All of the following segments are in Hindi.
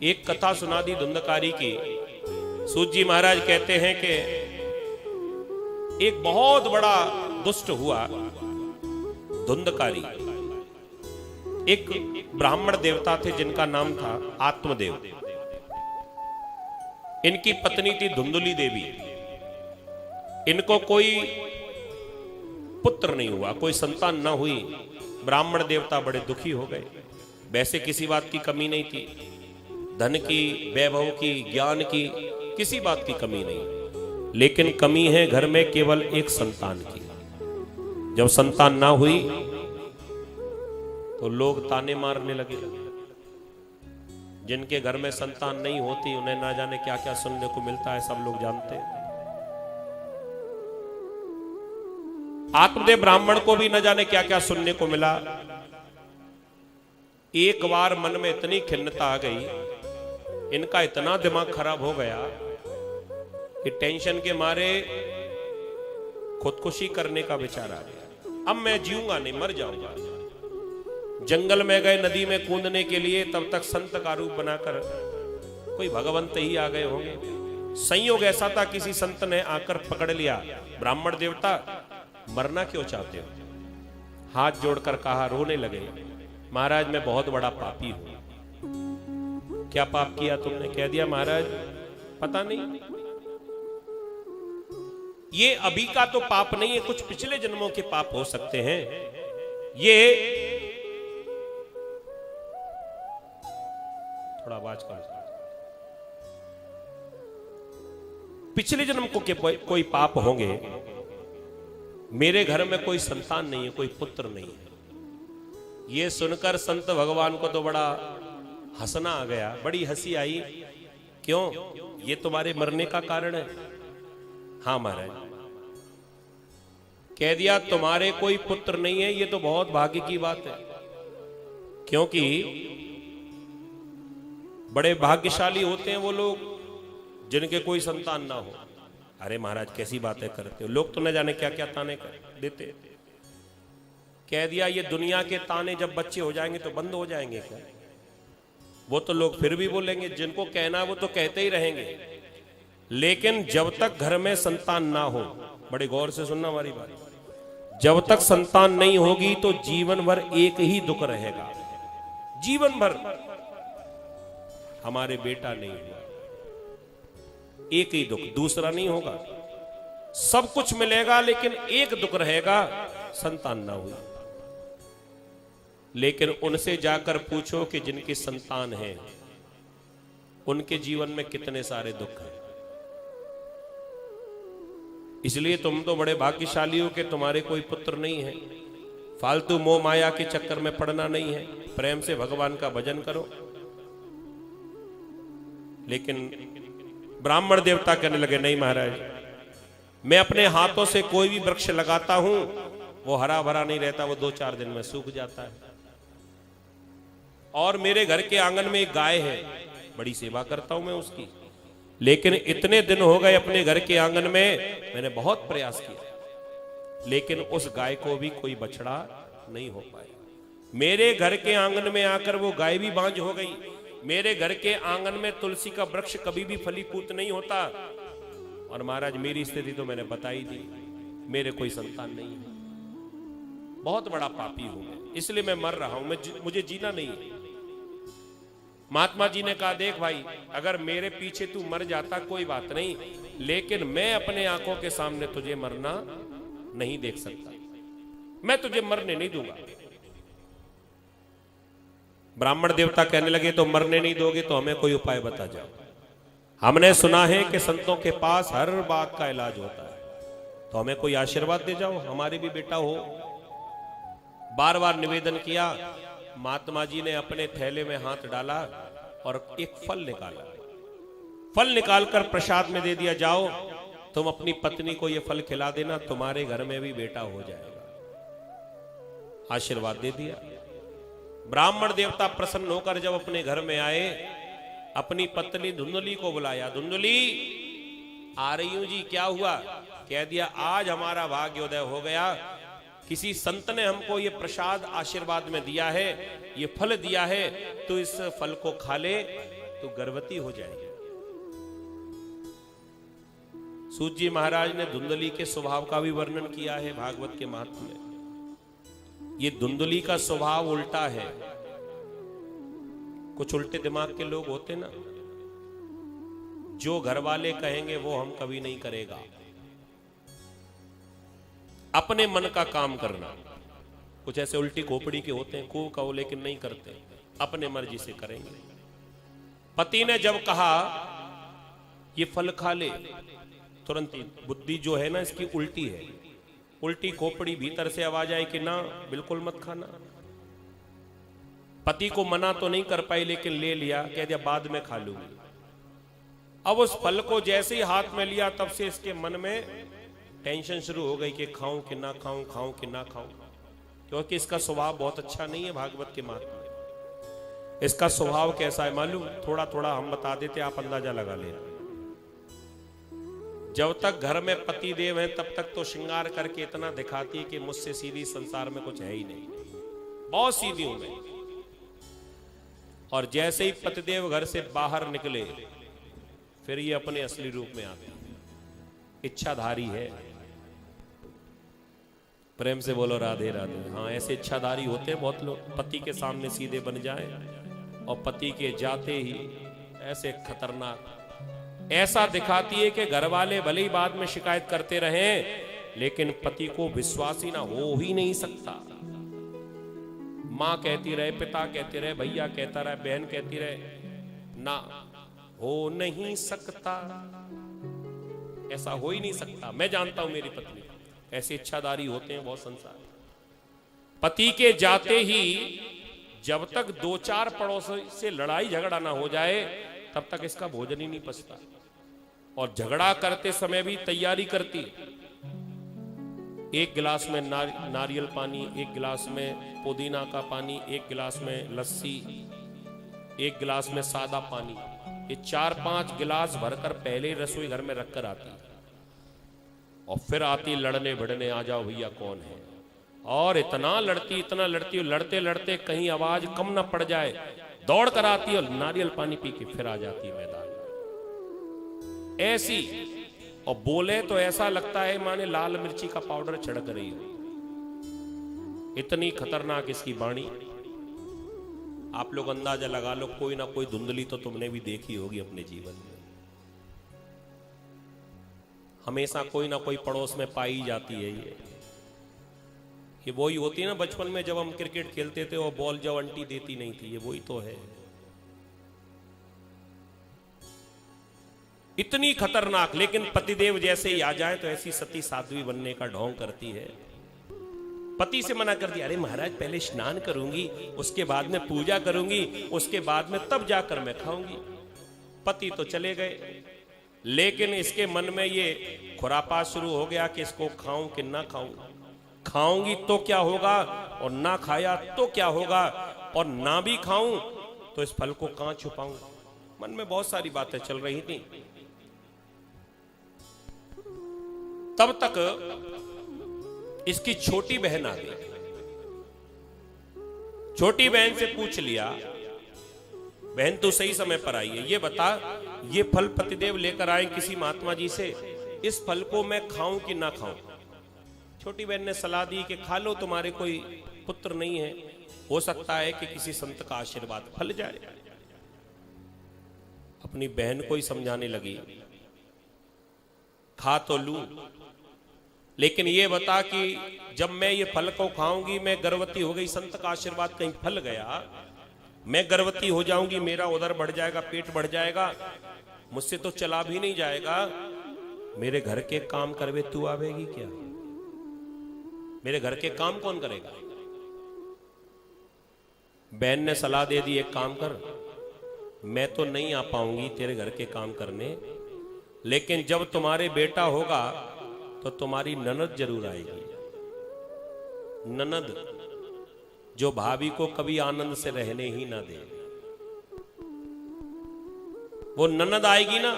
एक कथा सुना दी धुंधकारी की। सूत जी महाराज कहते हैं कि एक बहुत बड़ा दुष्ट हुआ धुंधकारी। एक ब्राह्मण देवता थे जिनका नाम था आत्मदेव। इनकी पत्नी थी धुंधुली देवी। इनको कोई पुत्र नहीं हुआ, कोई संतान न हुई। ब्राह्मण देवता बड़े दुखी हो गए। वैसे किसी बात की कमी नहीं थी, धन की, वैभव की, ज्ञान की, किसी बात की कमी नहीं, लेकिन कमी है घर में केवल एक संतान की। जब संतान ना हुई तो लोग ताने मारने लगे। जिनके घर में संतान नहीं होती उन्हें ना जाने क्या क्या सुनने को मिलता है, सब लोग जानते हैं। आत्मदेव ब्राह्मण को भी न जाने क्या क्या सुनने को मिला। एक बार मन में इतनी खिन्नता आ गई, इनका इतना दिमाग खराब हो गया कि टेंशन के मारे खुदकुशी करने का विचार आ गया। अब मैं जीऊंगा नहीं, मर जाऊंगा। जंगल में गए नदी में कूदने के लिए, तब तक संत का रूप बनाकर कोई भगवंत ही आ गए होंगे। संयोग ऐसा था, किसी संत ने आकर पकड़ लिया, ब्राह्मण देवता मरना क्यों चाहते हो? हाथ जोड़कर कहा, रोने लगे, महाराज मैं बहुत बड़ा पापी हूं। क्या पाप किया तुमने? कह दिया महाराज पता नहीं, ये अभी का तो पाप नहीं है, कुछ पिछले जन्मों के पाप हो सकते हैं। ये थोड़ा आवाज का पिछले जन्म को के कोई पाप होंगे। मेरे घर में कोई संतान नहीं है, कोई पुत्र नहीं है। ये सुनकर संत भगवान को तो बड़ा हंसना आ गया, बड़ी हंसी आई। क्यों? ये तुम्हारे मरने का कारण है? हाँ महाराज। कह दिया तुम्हारे कोई पुत्र नहीं है, ये तो बहुत भाग्य की बात है, क्योंकि बड़े भाग्यशाली होते हैं वो लोग जिनके कोई संतान ना हो। अरे महाराज कैसी बातें करते हो, लोग तो न जाने क्या क्या ताने कर देते। कह दिया ये दुनिया के ताने जब बच्चे हो जाएंगे तो बंद हो जाएंगे क्या? वो तो लोग फिर भी बोलेंगे, जिनको कहना है वो तो कहते ही रहेंगे, लेकिन जब तक घर में संतान ना हो, बड़े गौर से सुनना हमारी बात, जब तक संतान नहीं होगी तो जीवन भर एक ही दुख रहेगा। जीवन भर हमारे बेटा नहीं हुआ, एक ही दुख, दूसरा नहीं होगा। सब कुछ मिलेगा लेकिन एक दुख रहेगा, संतान ना हुई। लेकिन उनसे जाकर पूछो कि जिनकी संतान है उनके जीवन में कितने सारे दुख हैं। इसलिए तुम तो बड़े भाग्यशाली हो कि तुम्हारे कोई पुत्र नहीं है। फालतू मोह माया के चक्कर में पड़ना नहीं है, प्रेम से भगवान का भजन करो। लेकिन ब्राह्मण देवता कहने लगे, नहीं महाराज, मैं अपने हाथों से कोई भी वृक्ष लगाता हूं वो हरा भरा नहीं रहता, वो 2-4 दिन में सूख जाता है। और मेरे घर के आंगन में एक गाय है, बड़ी सेवा करता हूं मैं उसकी, लेकिन इतने दिन हो गए अपने घर के आंगन में मैंने बहुत प्रयास किया, लेकिन उस गाय को भी कोई बछड़ा नहीं हो पाया। मेरे घर के आंगन में आकर वो गाय भी बांझ हो गई। मेरे घर के आंगन में तुलसी का वृक्ष कभी भी फलीभूत नहीं होता। और महाराज मेरी स्थिति तो मैंने बताई दी, मेरे कोई संतान नहीं है, बहुत बड़ा पापी हूं मैं, इसलिए मैं मर रहा हूं, मुझे जीना नहीं है। महात्मा जी ने कहा, देख भाई, अगर मेरे पीछे तू मर जाता कोई बात नहीं, लेकिन मैं अपने आंखों के सामने तुझे मरना नहीं देख सकता, मैं तुझे मरने नहीं दूंगा। ब्राह्मण देवता कहने लगे, तो मरने नहीं दोगे तो हमें कोई उपाय बता जाओ। हमने सुना है कि संतों के पास हर बात का इलाज होता है, तो हमें कोई आशीर्वाद दे जाओ, हमारे भी बेटा हो। बार बार निवेदन किया। महात्मा जी ने अपने थैले में हाथ डाला और एक फल निकाला। फल निकालकर प्रसाद में दे दिया, जाओ तुम अपनी पत्नी को यह फल खिला देना, तुम्हारे घर में भी बेटा हो जाएगा। आशीर्वाद दे दिया। ब्राह्मण देवता प्रसन्न होकर जब अपने घर में आए, अपनी पत्नी धुंधुली को बुलाया। धुंधुली आ रही हूं जी, क्या हुआ? कह दिया, आज हमारा भाग्योदय हो गया, किसी संत ने हमको ये प्रसाद आशीर्वाद में दिया है, ये फल दिया है, तो इस फल को खा ले, तो गर्भवती हो जाएगी। सूत जी महाराज ने धुंधली के स्वभाव का भी वर्णन किया है भागवत के महात्म्य में। ये धुंधली का स्वभाव उल्टा है। कुछ उल्टे दिमाग के लोग होते ना, जो घर वाले कहेंगे वो हम कभी नहीं करेगा। अपने मन का काम करना। कुछ ऐसे उल्टी खोपड़ी के होते हैं, को कहो लेकिन नहीं करते, अपने मर्जी से करेंगे। पति ने जब कहा ये फल खा ले, तुरंत ही बुद्धि जो है ना इसकी उल्टी है। उल्टी खोपड़ी भीतर से आवाज आई कि ना बिल्कुल मत खाना। पति को मना तो नहीं कर पाई लेकिन ले लिया, कह दिया बाद में खा लूंगी। अब उस फल को जैसे ही हाथ में लिया तब से इसके मन में टेंशन शुरू हो गई कि खाऊं कि ना खाऊं, खाऊं कि ना खाऊं, क्योंकि इसका स्वभाव बहुत अच्छा नहीं है। भागवत के महात्म्य में इसका स्वभाव कैसा है मालूम? थोड़ा थोड़ा हम बता देते, आप अंदाजा लगा लेना। जब तक घर में पति देव हैं तब तक तो श्रृंगार करके इतना दिखाती है कि मुझसे सीधी संसार में कुछ है ही नहीं, बहुत सीधी हूं मैं। और जैसे ही पतिदेव घर से बाहर निकले फिर ये अपने असली रूप में आते हैं। इच्छाधारी है। प्रेम से बोलो राधे राधे। हाँ, ऐसे इच्छाधारी होते हैं बहुत लोग, पति के सामने सीधे बन जाए और पति के जाते ही ऐसे खतरनाक। ऐसा दिखाती है कि घर वाले भले ही बाद में शिकायत करते रहें लेकिन पति को विश्वास ही ना हो ही नहीं सकता। मां कहती रहे, पिता कहते रहे, भैया कहता रहे, बहन कहती रहे, ना हो नहीं सकता, ऐसा हो ही नहीं सकता। मैं जानता हूं मेरी पत्नी, ऐसे इच्छाधारी होते हैं बहुत संसार। पति के जाते ही जब तक दो चार पड़ोसी से लड़ाई झगड़ा ना हो जाए तब तक इसका भोजन ही नहीं पचता। और झगड़ा करते समय भी तैयारी करती। एक गिलास में नारियल पानी, एक गिलास में पुदीना का पानी, एक गिलास में लस्सी, एक गिलास में सादा पानी, ये 4-5 गिलास भरकर पहले रसोई घर में रखकर आती और फिर आती लड़ने भिड़ने, आ जाओ भैया कौन है। और इतना लड़ती, लड़ते लड़ते कहीं आवाज कम ना पड़ जाए, दौड़ कर आती और नारियल पानी पी के फिर आ जाती है मैदान में ऐसी। और बोले तो ऐसा लगता है माने लाल मिर्ची का पाउडर छिड़क रही हो, इतनी खतरनाक इसकी वाणी। आप लोग अंदाजा लगा लो, कोई ना कोई धुंधली तो तुमने भी देखी होगी अपने जीवन में। हमेशा कोई ना कोई पड़ोस में पाई जाती है ये वही होती है ना बचपन में जब हम क्रिकेट खेलते थे और बॉल जब आंटी देती नहीं थी, ये वही तो है। इतनी खतरनाक। लेकिन पतिदेव जैसे ही आ जाए तो ऐसी सती साध्वी बनने का ढोंग करती है। पति से मना कर दिया, अरे महाराज पहले स्नान करूंगी, उसके बाद में पूजा करूंगी, उसके बाद में तब जाकर मैं खाऊंगी। पति तो चले गए लेकिन इसके मन में ये खुरापात शुरू हो गया कि इसको खाऊं कि ना खाऊं, खाऊंगी तो क्या होगा और ना खाया तो क्या होगा, और ना भी खाऊं तो इस फल को कहां छुपाऊं। मन में बहुत सारी बातें चल रही थी। तब तक इसकी छोटी बहन आ गई। छोटी बहन से पूछ लिया, बहन तो सही समय पर आई है, ये बता ये फल पतिदेव लेकर आए किसी महात्मा जी से, इस फल को मैं खाऊं कि ना खाऊं। छोटी बहन ने सलाह दी कि खा लो, तुम्हारे कोई पुत्र नहीं है, हो सकता है कि किसी संत का आशीर्वाद फल जाए। अपनी बहन को ही समझाने लगी, खा तो लूं लेकिन ये बता कि जब मैं ये फल को खाऊंगी मैं गर्भवती हो गई, संत का आशीर्वाद कहीं फल गया, मैं गर्भवती हो जाऊंगी, मेरा उदर बढ़ जाएगा, पेट बढ़ जाएगा, मुझसे तो चला भी नहीं जाएगा। मेरे घर के काम करवे तू आवेगी क्या? मेरे घर के काम कौन करेगा? बहन ने सलाह दे दी, एक काम कर, मैं तो नहीं आ पाऊंगी तेरे घर के काम करने, लेकिन जब तुम्हारे बेटा होगा तो तुम्हारी ननद जरूर आएगी। ननद जो भाभी को कभी आनंद से रहने ही ना दे, वो ननद आएगी ना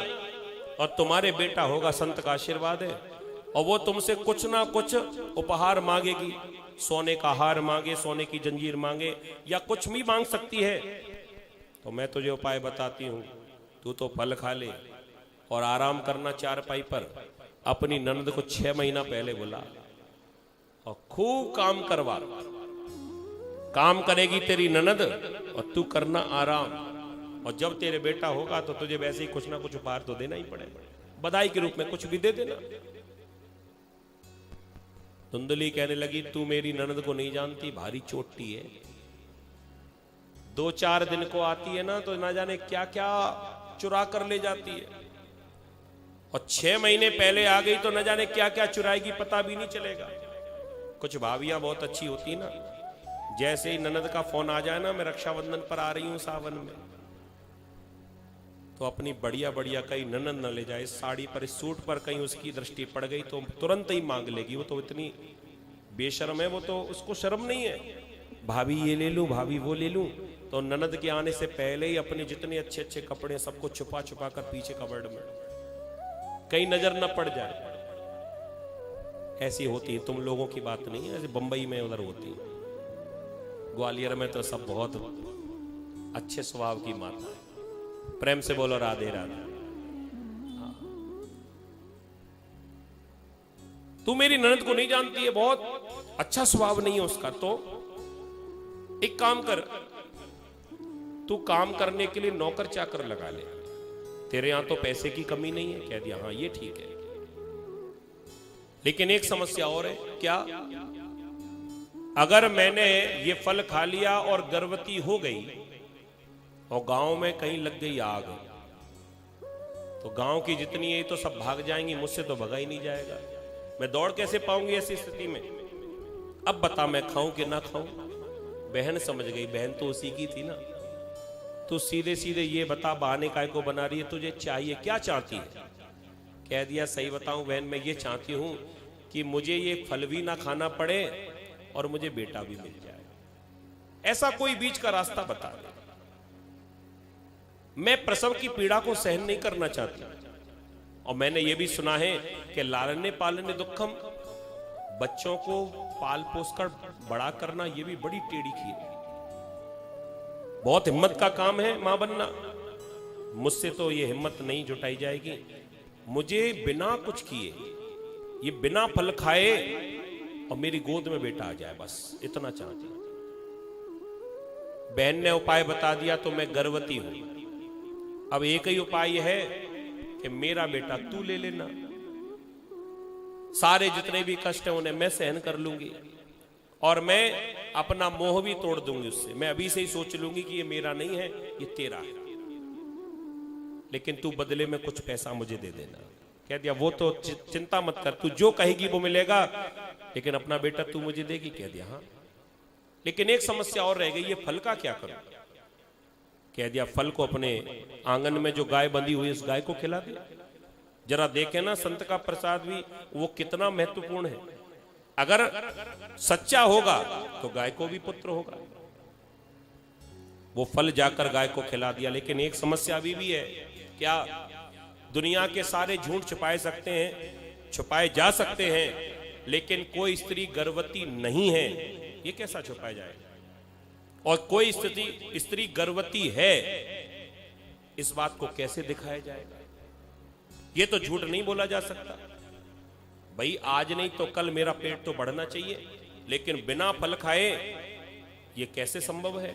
और तुम्हारे बेटा होगा, संत का आशीर्वाद है, और वो तुमसे कुछ ना कुछ उपहार मांगेगी, सोने का हार मांगे, सोने की जंजीर मांगे, या कुछ भी मांग सकती है। तो मैं तुझे उपाय बताती हूं, तू तो फल खा ले और आराम करना चारपाई पर। अपनी ननद को 6 महीना पहले बुला और खूब काम करवा। काम करेगी तेरी ननद और तू करना आराम। और जब तेरे बेटा होगा तो तुझे वैसे ही कुछ ना कुछ उपहार तो देना ही पड़ेगा, बधाई के रूप में कुछ भी दे देना। धुंधली कहने लगी, तू मेरी ननद को नहीं जानती, भारी चोटी है। 2-4 दिन को आती है ना तो ना जाने क्या क्या चुरा कर ले जाती है, और 6 महीने पहले आ गई तो न जाने क्या क्या चुराएगी, पता भी नहीं चलेगा। कुछ भाभियां बहुत अच्छी होती ना, जैसे ही ननद का फोन आ जाए ना, मैं रक्षाबंधन पर आ रही हूं सावन में, तो अपनी बढ़िया बढ़िया कहीं ननद न ले जाए, साड़ी पर सूट पर कहीं उसकी दृष्टि पड़ गई तो तुरंत ही मांग लेगी। वो तो इतनी बेशर्म है, वो तो उसको शर्म नहीं है, भाभी ये ले लूं, भाभी वो ले लूं। तो ननद के आने से पहले ही अपने जितने अच्छे अच्छे कपड़े सबको छुपा छुपा कर पीछे कबर्ड में, कहीं नजर न पड़ जाए। ऐसी होती है, तुम लोगों की बात नहीं है, ऐसे बंबई में उधर होती है। ग्वालियर में तो सब बहुत अच्छे स्वभाव की माता है। प्रेम से बोलो राधे राधे। तू मेरी ननद को नहीं जानती है, बहुत अच्छा स्वभाव नहीं है उसका, तो एक काम कर, तू काम करने के लिए नौकर चाकर लगा ले, तेरे यहां तो पैसे की कमी नहीं है। कह दिया हाँ ये ठीक है, लेकिन एक समस्या और है। क्या? अगर मैंने ये फल खा लिया और गर्भवती हो गई और गांव में कहीं लग गई आग, तो गांव की जितनी है तो सब भाग जाएंगी, मुझसे तो भगा ही नहीं जाएगा। मैं दौड़ कैसे पाऊंगी ऐसी स्थिति में? अब बता मैं खाऊं कि ना खाऊं? बहन समझ गई, बहन तो उसी की थी ना। तू सीधे सीधे ये बता, बहाने काय को बना रही है, तुझे चाहिए क्या, चाहती है? कह दिया सही बताऊं बहन, मैं ये चाहती हूं कि मुझे ये फल भी ना खाना पड़े और मुझे बेटा भी मिल जाए। ऐसा कोई बीच का रास्ता बता दे। मैं प्रसव की पीड़ा को सहन नहीं करना चाहती, और मैंने ये भी सुना है कि लालने पालने दुखम, बच्चों को पाल पोस कर बड़ा करना ये भी बड़ी टेढ़ी खीर है। बहुत हिम्मत का काम है मां बनना, मुझसे तो ये हिम्मत नहीं जुटाई जाएगी। मुझे बिना कुछ किए, ये बिना फल खाए और मेरी गोद में बेटा आ जाए, बस इतना चाहती हूं। बहन ने उपाय बता दिया तो मैं गर्भवती हूं। अब एक ही उपाय है कि मेरा बेटा तू ले लेना, सारे जितने भी कष्ट हैं उन्हें मैं सहन कर लूंगी, और मैं अपना मोह भी तोड़ दूंगी उससे। मैं अभी से ही सोच लूंगी कि ये मेरा नहीं है, ये तेरा है, लेकिन तू बदले में कुछ पैसा मुझे दे देना। कह दिया वो तो चिंता मत कर, तू जो कहेगी वो मिलेगा, लेकिन अपना बेटा तू मुझे देगी। कह दिया हाँ, लेकिन एक समस्या और रह गई, ये फल का क्या करूं? कह दिया फल को अपने आंगन में जो गाय बंधी हुई उस गाय को खिला दे। जरा देखे ना संत का प्रसाद भी वो कितना महत्वपूर्ण है। अगर सच्चा होगा तो गाय को भी पुत्र होगा। वो फल जाकर गाय को खिला दिया, लेकिन एक समस्या अभी भी है। क्या? दुनिया के सारे झूठ छुपाए सकते हैं, छुपाए जा सकते हैं, लेकिन कोई स्त्री गर्भवती नहीं है ये कैसा छुपाया जाए? और कोई स्त्री गर्भवती है इस बात को कैसे दिखाया जाएगा? ये तो झूठ नहीं बोला जा सकता। भाई आज नहीं तो कल मेरा पेट तो बढ़ना चाहिए, लेकिन बिना फल खाए ये कैसे संभव है?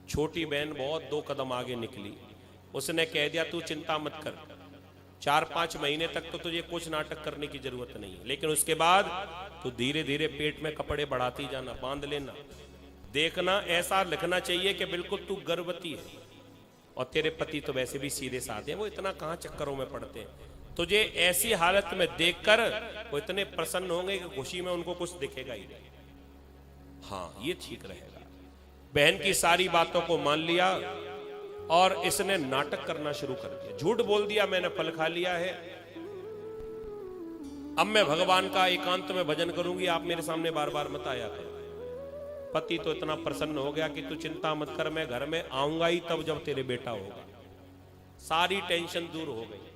छोटी बहन बहुत 2 कदम आगे निकली, उसने कह दिया तू चिंता मत कर, 4-5 महीने तक तो तुझे कुछ नाटक करने की जरूरत नहीं है, लेकिन उसके बाद तू धीरे धीरे पेट में कपड़े बढ़ाती जाना, बांध लेना। देखना ऐसा लिखना चाहिए कि बिल्कुल तू गर्भवती है, और तेरे पति तो वैसे भी सीधे साधे हैं, वो इतना कहां चक्करों में पड़ते हैं। तुझे ऐसी हालत में देखकर वो इतने प्रसन्न होंगे कि खुशी में उनको कुछ दिखेगा ही नहीं। हाँ ये ठीक रहेगा। बहन की सारी बातों को मान लिया और इसने नाटक करना शुरू कर दिया। झूठ बोल दिया मैंने फल खा लिया है, अब मैं भगवान का एकांत में भजन करूंगी, आप मेरे सामने बार बार मत आया करो। पति तो इतना प्रसन्न हो गया कि तू चिंता मत कर, मैं घर में आऊंगा ही तब जब तेरे बेटा होगा। सारी टेंशन दूर हो गई।